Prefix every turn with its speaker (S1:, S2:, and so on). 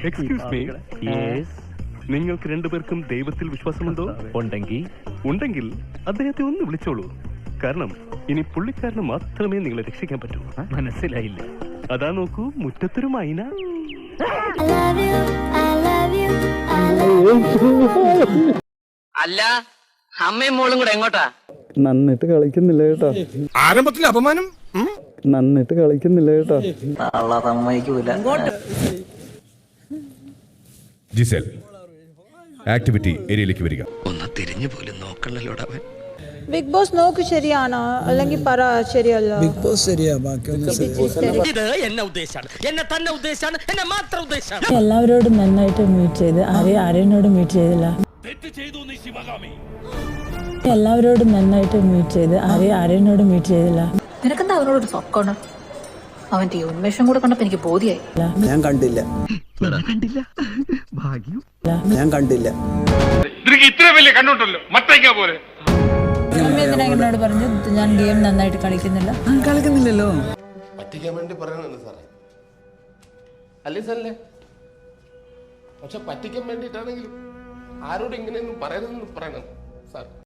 S1: Excuse me, നിങ്ങൾക്ക് രണ്ടുപേർക്കും ദൈവത്തിൽ വിശ്വാസമുണ്ടോ? ഉണ്ടെങ്കിൽ അദ്ദേഹത്തെ ഒന്ന് വിളിച്ചോളൂ. കാരണം ഇനി പുള്ളിക്കാരന് മാത്രമേ നിങ്ങളെ രക്ഷിക്കാൻ പറ്റൂ.
S2: മനസ്സിലായില്ല.
S1: അതാ നോക്കൂ, മുറ്റത്തൊരു മൈന.
S3: അല്ല, അമ്മയും മോളും കൂടെ എങ്ങോട്ടാ?
S4: നന്നിട്ട് കളിക്കുന്നില്ല കേട്ടോ.
S5: ആരംഭത്തിൽ അപമാനം,
S4: നന്നിട്ട് കളിക്കുന്നില്ല കേട്ടോ.
S5: ജിസേൽ, ആക്ടിവിറ്റി ഏരിയയിലേക്ക് വരിക.
S3: ഒന്ന് തിരിഞ്ഞു പോലും നോക്കണല്ലോടവൻ.
S6: ബിഗ് ബോസ് നോക്ക് ശരിയാണോ അല്ലെങ്കിൽ പറ ശരിയല്ല?
S7: ബിഗ് ബോസ് ശരിയാ, ബാക്കിയൊന്നും
S3: ഇത് എന്നെ ഉദ്ദേശാണ്, എന്നെ തന്നെ ഉദ്ദേശാണ്, എന്നെ മാത്രം ഉദ്ദേശാണ്.
S6: എല്ലാവരോടും നന്നായിട്ട് മീറ്റ് ചെയ്ത് ആര്യനോട് മീറ്റ് ചെയ്തില്ല. എല്ലാവരോടും നന്നായിട്ട് മീറ്റ് ചെയ്ത് ആര്യനോട് മീറ്റ് ചെയ്തില്ല.
S8: നിനക്കെന്താ അവനോടൊരു സൊക്കാണ്? അവന്റെ ഈ ഉന്മേഷം കൂടെ കണ്ടപ്പോ എനിക്ക് ബോധ്യായി.
S7: ഞാൻ കണ്ടില്ല. ഞാൻ കണ്ടില്ല.
S5: ഇത്ര വലിയ കണ്ണുണ്ടല്ലോ, മറ്റേക്കാ പോലെ.
S6: എന്നോട് പറഞ്ഞു ഞാൻ ഗെയിം നന്നായിട്ട് കളിക്കുന്നില്ല.
S7: കളിക്കുന്നില്ലല്ലോ.
S9: പറ്റിക്കാൻ വേണ്ടി പറയുന്നുണ്ട് സാറേ, അല്ലേ സാറല്ലേ? പക്ഷെ പറ്റിക്കാൻ വേണ്ടിയിട്ടാണെങ്കിലും ആരോടും ഇങ്ങനെയൊന്നും പറയരുതെന്ന് പറയണം സാർ.